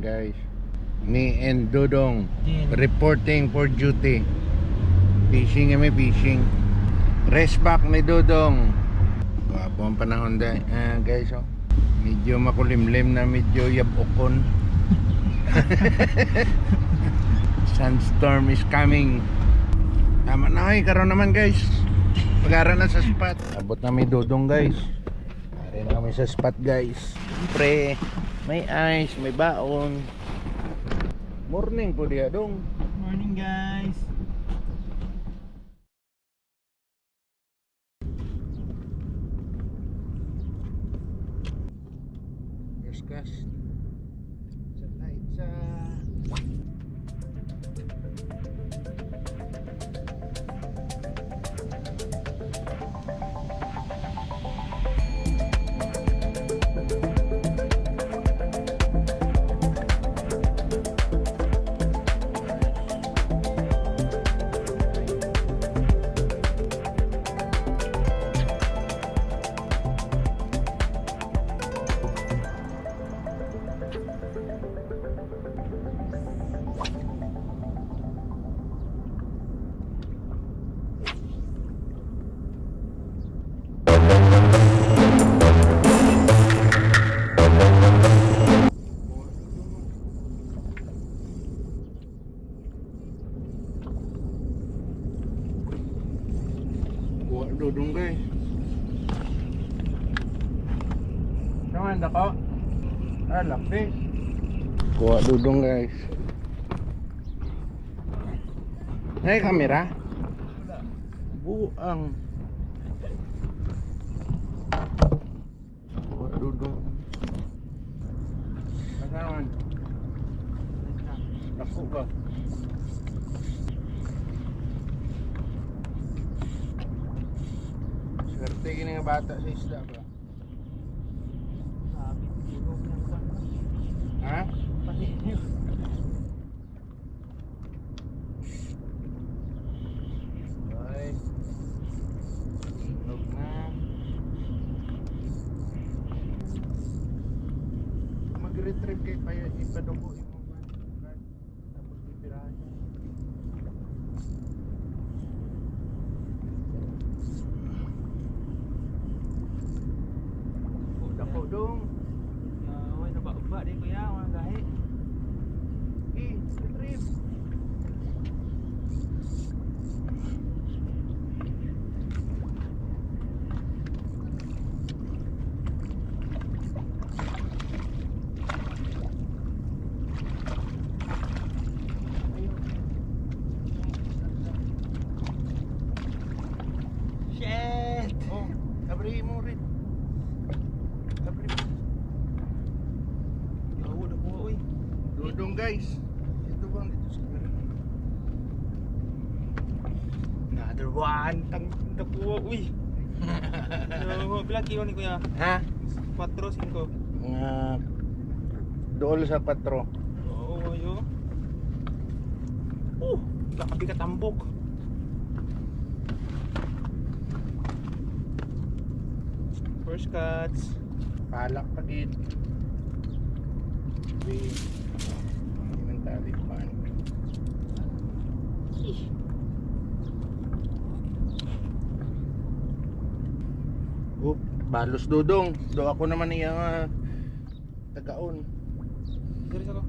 guys. Me and Dodong reporting for duty. Fishing kami, fishing. Rest back ni Dodong. Wapo ang panahon guys, oh. Medyo makulimlim na, medyo yabokon. Sandstorm is coming. Tama na karon naman guys. Pag-ara na sa spot. Abot na may Dodong guys. Ari na kami sa spot guys. Siyempre, may ice, may baon. Morning po diya dong. Morning guys. Yes guys. Sa tight sa Dodong guys. Naman ako. Lapis. Kuha Dodong guys. Hey, kamera. Buang. Kuha Dodong. Naman. Ako ba? Swerte gini nga bata sa isda ba? Ha? Ay. Inog na. Mag-retrieve kayo pa yun. Ipadugo yung mga tapos pipirahan. Dong. Wala ba uba di kuya, mga gahi. Retrieve. Shit! Oh, abri mo rin. Dodong guys. Ito bang dito sa kamera? Another one. Nakuha, uy. Bilang kilo ni kuya? Ha? 4, 5. Dool sa 4. Oo, ayo. Kakabi ka tambok. First cuts. Palak pagid. Mentally fun. Oh, balos Dodong. Do ako naman iyang tagaon. Serius ako.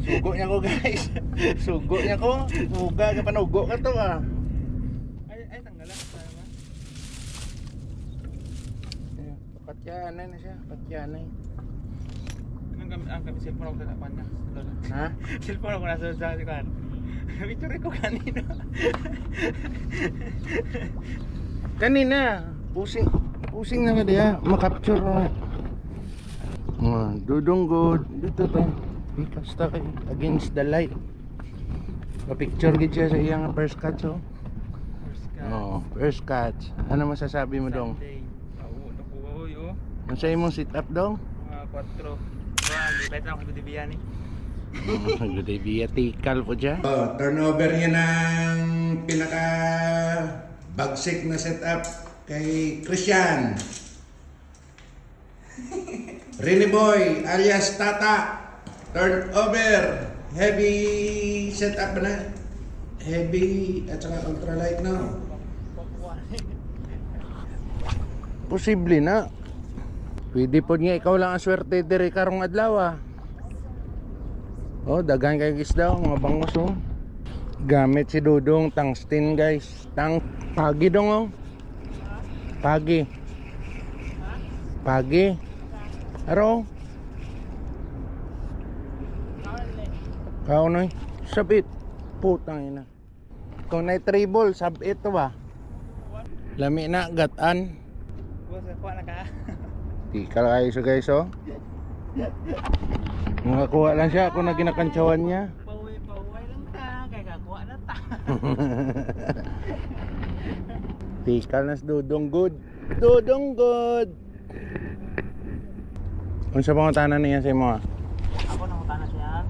Sugo niya ko guys. Sugo niya ko. Uga ka panugo ka to ah. Ay tanggalan sa ba? Patyanay na siya, patyanay. Ang kami cellphone ako sa tapan niya. Ha? Cellphone ako nasa sa kan. Picture ko kanina. Kanina, pusing na ka diya, makapture na. Dodong good. Dito to. Basta kay against the light. Pa-picture gid siya sa iyang first cut so. First cut. Ano masasabi mo dong? Oo, nakuha yo. Ano sa imong sit up dong? Mga 4. Dibait lang ako sa Dibian eh. Good idea, tikal po dyan. Turnover niya ng pinaka bagsik na setup kay Christian. Rini Boy alias Tata. Turn over. Heavy setup na. Heavy at saka ultralight na. Posible na. Pwede po niya ikaw lang ang swerte diri karong adlaw ah. Oh, dagan kay isda mga bangus oh. Gamit si Dudong tungsten guys. Pagi dong oh. Pagi. Pagi. Aro. Kaunoy. Sabit. Putang ina. Kung na treble, sabit to ba? Lami na gatan. Boss, kuha na ka. Tikal kayo siya guys oh. Nakakuha lang siya kung na ginakantsawan niya. Pauwi lang ta. Kaya kakuha na ta. Tikal na si Dudong good. Dudong good. Unsa bang tanan niya sa imo ah? Ako nang utana siya.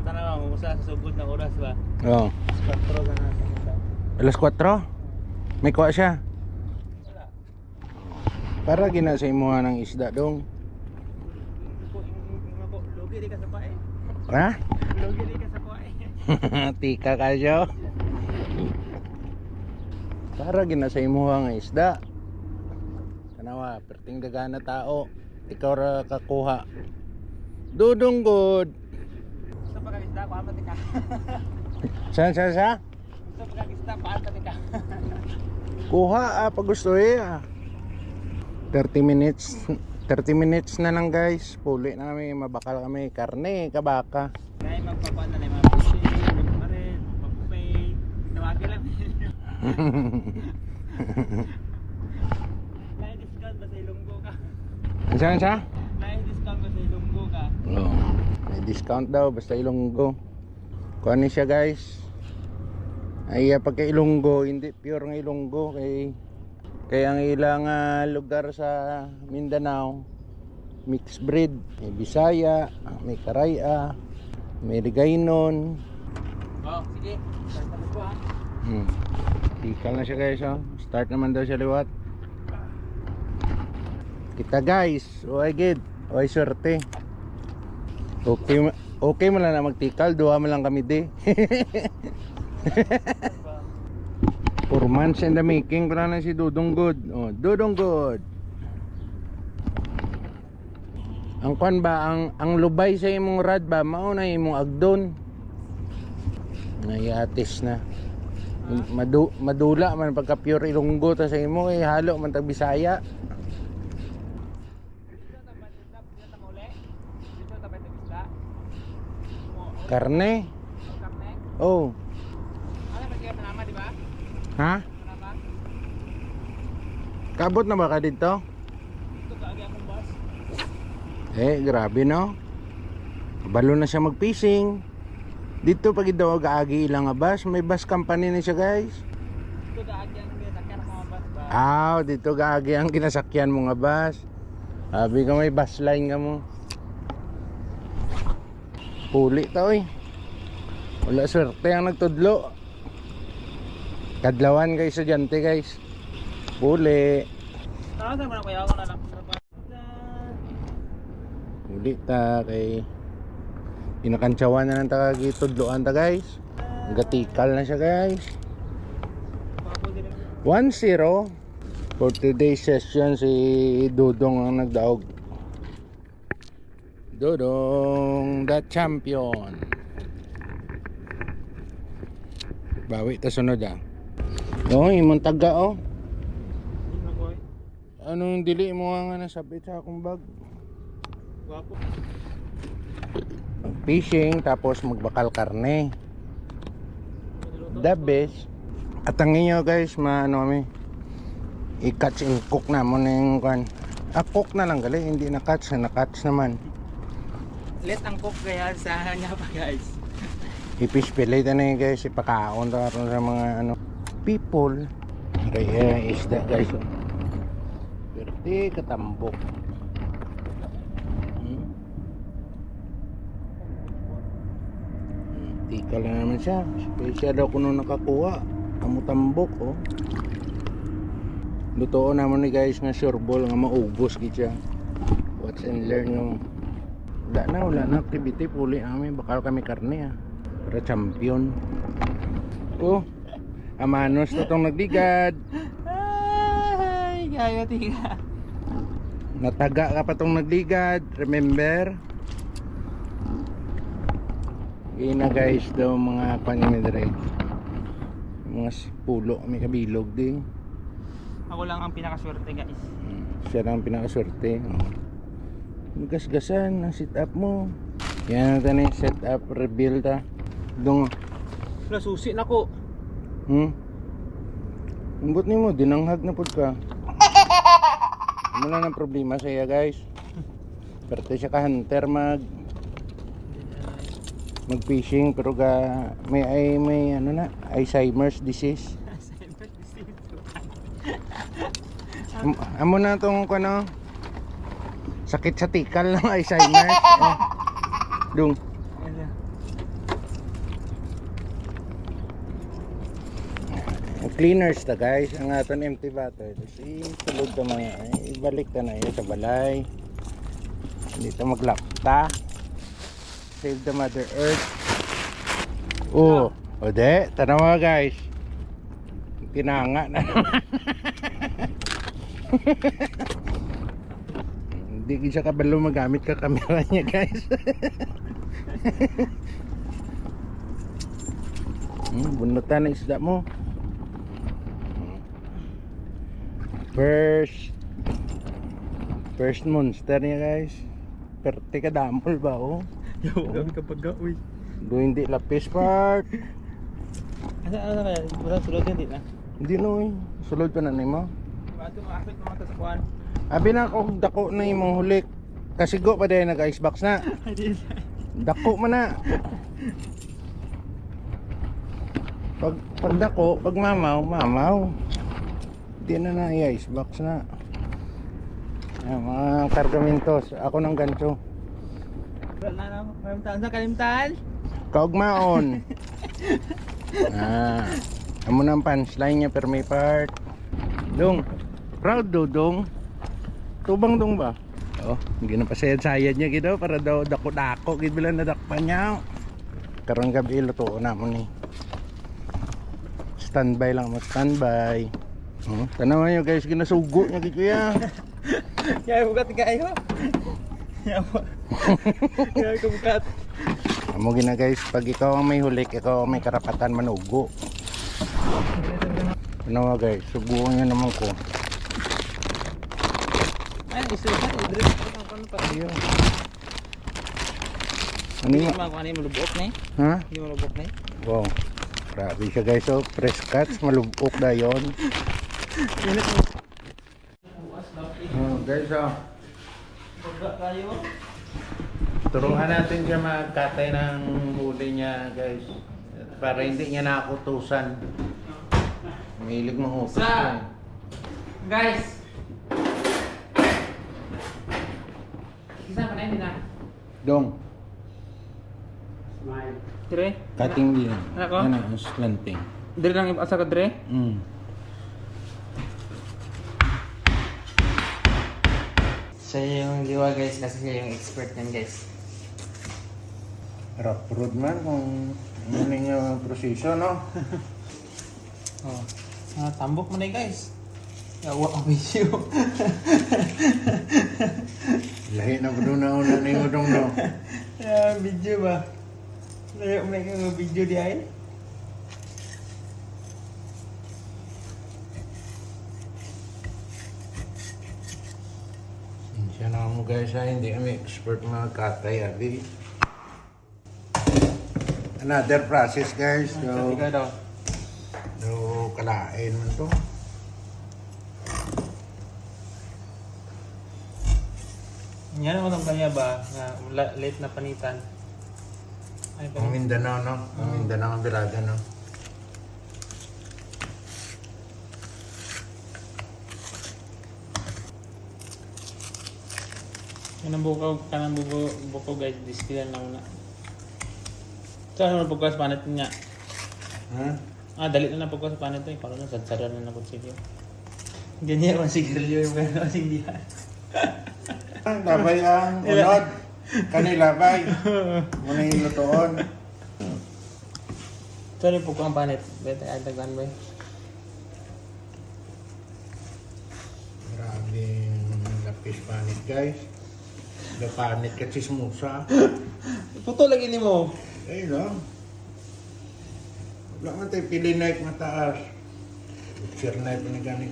Utana ba mo sa sugod na oras ba? Oh. 4 na natin. Alas 4? May kuha siya. Wala. Para gina sa imo ng isda dong. Lugi di ka sa pae. Ha? Lugi di ka sa pae. Tika kayo. Para gina sa imo ang isda. Kanawa, perting dagana tao. Ikaw ra kakuha. Dudong good. Gusto pa kag isda, kuhaan pati ka. Sa? Gusto pa kag isda, kuhaan pati ka. Kuha pag gusto eh. 30 minutes na lang guys. Puli na kami, mabakal kami. Karne, kabaka. Kaya magpakuan na mga pusi, magpaparin, magpapay. Tawagin lang. Nai-discount ba sa Ilonggo ka? Sa? Nai-discount ba sa Ilonggo ka? Oo. May discount daw basta Ilonggo. Kuha ni siya guys. Ay pagka Ilonggo, hindi pure ng Ilonggo kay ang ilang lugar sa Mindanao mixed breed. May Bisaya, may Karaya, may Ligaynon. Oh, sige. Start ko ha. Tikal na siya guys oh. Start naman daw siya liwat. Kita guys, oy gid, oy swerte. Okay mo lang na magtikal, duha mo lang kami di. 4 months in the making ko na si Dudong Good. Oh, Dudong Good. Ang kwan ba, ang lubay sa imong rad ba, mao na imong agdon. Nayatis na. Madula man pagka pure Ilonggo ta sa imo kay halo man tag Bisaya. Karne? Oh. Ano ba kaya manama, di ba? Ha? Manama? Kabot na ba ka dito? Ito kaagi akong boss. Grabe no. Kabalo na siya mag-fishing. Dito pag daw gaagi ilang bus, may bus company na siya guys. Ito kaagi ang ginasakyan ng mga boss ba? Dito gaagi ang kinasakyan mo nga bus. Sabi ka may bus line ka mo. Puli to eh. Wala swerte ang nagtudlo. Kadlawan kay estudyante guys. Puli. Tawagan mo na kuya ako na lang. Puli ta kay inakantsawan na ng tagagitudloan ta guys. Gatikal na siya guys. 1-0 for today's session. Si Dudong ang nagdaog. Dudong the champion. Bawi ta sunod ah. Oh, imong taga oh. Ano yung dili mo nga nasabit sa akong bag? Guwapo. Fishing tapos magbakal karne. The best. At ang inyo guys, maano kami i-catch and cook na mo na yung kan. Cook na lang gali, hindi na catch naman. Let ang cook kaya sa niya pa guys. I-fish fillet na yun guys, ipakaon to sa mga ano people. Kaya isda guys. Pwerte katambok. Tika lang naman siya. Special daw kuno nakakuha. Amutambok oh. Lutoon naman ni guys nga sureball nga maubos gid siya. Watch and learn no. Wala na activity puli namin bakal kami karne ah. Para champion. Oh. Amanos to tong nagligad. Ay, kaya tiga. Nataga ka pa tong nagligad. Remember? Ina guys daw mga panimidre. Mga pulo may kabilog din. Ako lang ang pinakaswerte guys. Siya lang ang pinakaswerte. Gas-gasan ang sit up mo. Yan natin yung set up reveal ta. Dong. Wala susi na ko. Umbot ni mo, dinanghag na pod ka. Wala nang problema sa iya guys. Perte siya ka hunter mag fishing pero ga may ano na Alzheimer's disease. Amo na tong ano sakit sa tikal ng Alzheimer's. Oh. Dung. Cleaners ta guys ang aton empty bottle kasi tulog ta mga ibalik ta na yun sa balay hindi ta maglapta save the mother earth. Oh ode tanaw mga guys tinanga na hindi siya kabalo magamit ka camera niya guys. Bunutan na isda mo. First monster niya guys. Perte ka damol ba oh? Yawa kami kapag uy. Do hindi lapis part. Ano kaya? Wala sulod yan di na? Hindi no eh. Sulod pa na mo. Bato makakit naman sa kuhan. Abi na ako dako na imong hulik. Kasigo pa dahil nag-icebox na. Dako man na. Pag dako, pag mamaw. Hindi na i-icebox na. Ayan, mga kargamentos. Ako ng gancho. Wala na kalimtaan sa kalimtaan. Kaugmaon. Amo na ang punchline niya per may part. Dong. Proud do dong. Tubang dong ba? Oh, hindi na pasayad-sayad niya gito para daw dako-dako gid bilang nadakpan niya. Karong gabi luto na mo ni. Standby lang mo, standby. Oh, tanaw niyo guys, ginasugo niya gid kuya. Kaya bukat kayo. Yawa. Kaya bukat. Amo gina guys, pag ikaw ang may hulik, ikaw ang may karapatan manugo. Ano guys, subukan niyo naman ko. Ay, isuha i-drip ano pa Ayun. Ano Hindi yun? naman kung ano yung malubok na eh. Ha? Hindi malubok na eh. Wow. Grabe siya guys, oh. Press cuts, malubok na yun. Oh, guys, oh. Baga kayo. Turuan natin siya magkatay ng huli niya guys. Para hindi niya nakutusan. Mahilig mangutos siya. Guys. Isa pa na yun na. Dong, Dire? cutting din. Ano ko? Ano, slanting. Dire lang asa ka dire? Siya yung liwa guys kasi siya yung expert yan guys. Rough road man kung ano yung proseso, no? Oh. Tambok mo na guys. Yawa ang video. Lahi na po doon na una na yung udong, no? Video ba? Layo mo na yung video di ay? Siya na mo guys, hindi kami expert mga katay, abi. Another process guys, so Ikaw daw. kalain man to. Yan ang unang kanya ba na late na panitan. Ay pa. Ang Mindanao, no? Ang Mindanao ang Bilada, no? Kanang buko guys, diskilan na una. Saan mo pagkas panit niya? Ha? Dali na pagkas panit to, para na sadsara na po sige. Ganyan ang sigarilyo yung gano'n kasi hindi yan. Labay ang unod. Kanilabay. Muna yung lutoon. Ito rin po ko ang panit. Bete, ay taglan ba? Maraming lapis panit guys. Panit ka chismosa. Puto lagi ni mo. Eh lang. Wala man tayo pili knife mataas. Butcher knife na gamit.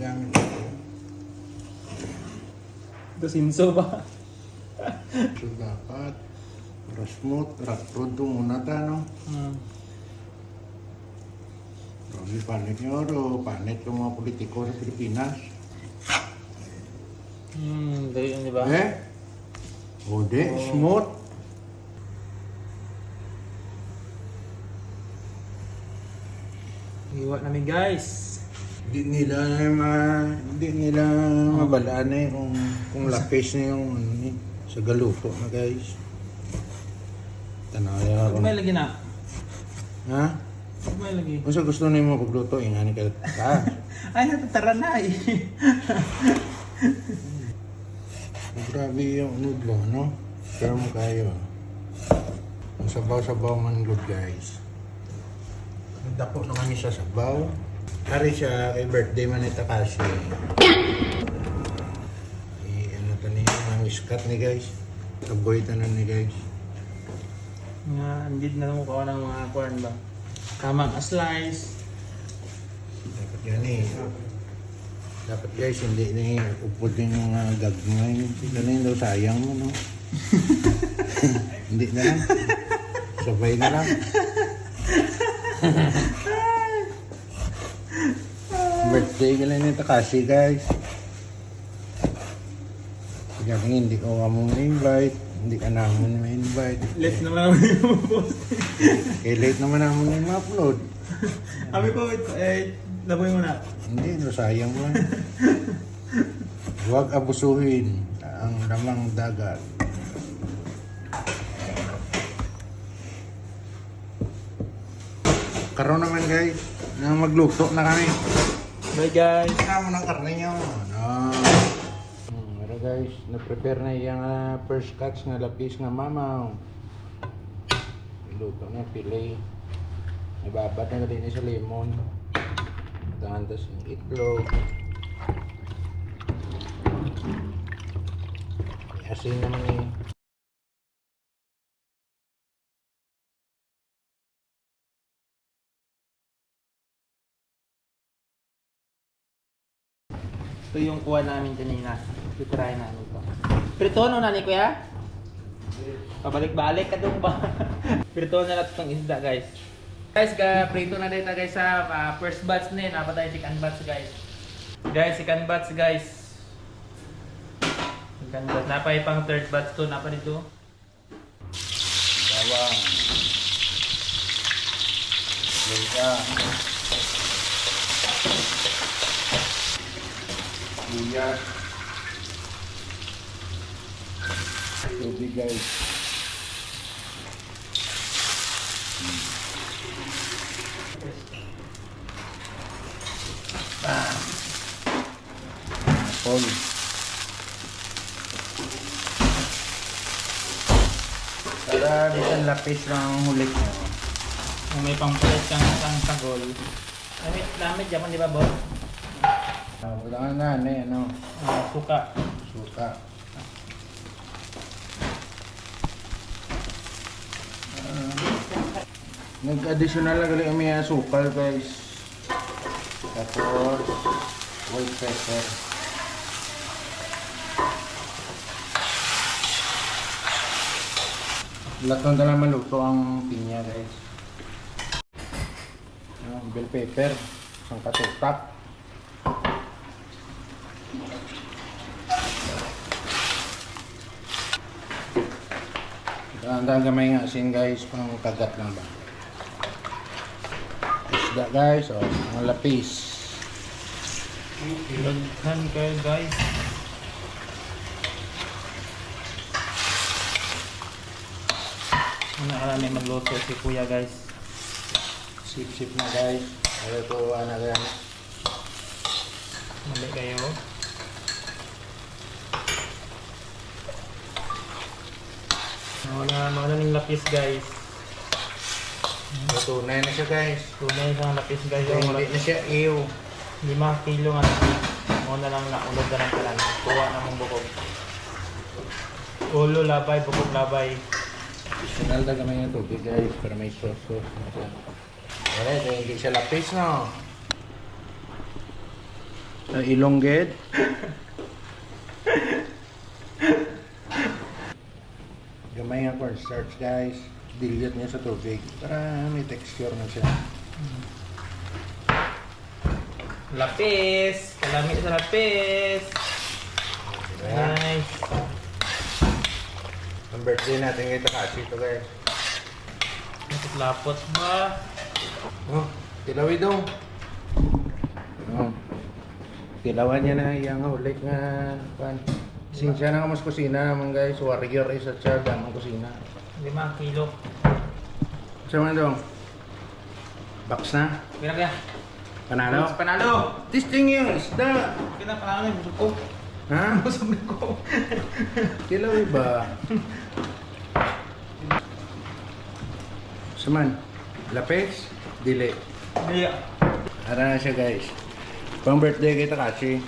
Ito sinso ba? So dapat para smooth, rough muna ta no. Grabe panit nyo o panit ng mga politiko sa Pilipinas. Dali yun, di ba? O di, smooth. Iwa namin guys. Hindi nila mabalaan eh kung lapis na yung ano eh, sa galuto na guys. Tanaya Huwag ako. may lagi na. Ha? Huwag may lagi. Kung sa gusto nyo mo pagluto, ingani ka. Ay, natatara na eh. Grabe yung noodle, no? Pero mo kayo. Ang sabaw-sabaw man good guys. Nagdapo na kami sa sabaw. Hari siya kay birthday man ni Takashi. Ano to niya, ang iskat ni guys. Kaboy tanan ni guys. Nga, hindi na mo kawa ng mga corn ba? Kamang a slice. Dapat yan eh. Dapat guys, hindi na upod yung mga gagmay. Ganun daw, sayang mo, no? Hindi na lang. Sabay na lang. Birthday ka lang ni Takashi, guys. Sige, hindi ko mo invite. Hindi ka naman ma-invite. Late naman naman yung post. Late naman naman yung ma-upload. Sabi ko, laboy mo na. Hindi, no, sayang mo. Huwag abusuhin ang lamang dagat. Karoon naman guys, na magluto na kami. Bye guys. Kamo ng karne nyo. No. Pero guys, na-prepare na yung first cuts nga lapis nga mamaw. Luto na pilay. Ibabat na rin sa lemon. Tantas ng itlog. Asin naman eh. Ito yung kuha namin kanina. Titry namin ito. Prito no nani kuya? Pabalik-balik ka doon ba? Prito na natin itong isda guys. Guys, prito na dito guys sa first batch na yun. Apa tayo second batch guys. Guys, second batch guys. Second batch. Napay pang third batch to. Napa dito. Bawang. Luya. Luya. Tubig guys. Apple. Para bisan lapis ng hulik nyo. May pang-press kang isang sagol. Lamit jaman di ba Bob? Wala nga na ano. Suka. Suka. Nag-additional lang gali kami asukal guys. Tapos white pepper. Lahat na lang maluto ang pinya guys. Bell pepper, isang katutak. Ang gamay nga asin guys, pang kagat lang ba. Isda guys, o mga lapis. Ilaghan kayo guys. Nakarami magluto si kuya guys. Sip-sip na guys. Ito ano yan. Mali kayo. Nawala ng lapis guys. Tunay na siya guys. Tunay sa lapis guys. Kaya hindi na siya ew. 5 kilo nga lapis. Muna lang naunod na ng kalan. Kuha na mong bukog. Ulo labay, bukog labay. Additional na gamay ng tubig guys para may sauce na siya. Alright, hindi siya lapis no. Ilongget. Gamay ang cornstarch guys. Dilute niya sa tubig para may texture na siya. Lapis! Kalami sa lapis! Nice! Ang birthday natin kay Takashi ito guys. Lapot ba? Oh, tilawi daw. Oh. Tilawan niya na yung ulit nga pan. Sinsya na mas kusina naman guys. Warrior is a child ang kusina. 5 kilo. Sama dong. Box na. Kira kaya? Panalo. Panalo! Testing yung isda. Kina panalo yung busog ko. Ha? Busog ko. Tilawi ba? Saman. Lapis. Dili. Hindi. Ara na siya guys. Pang birthday kay Takashi.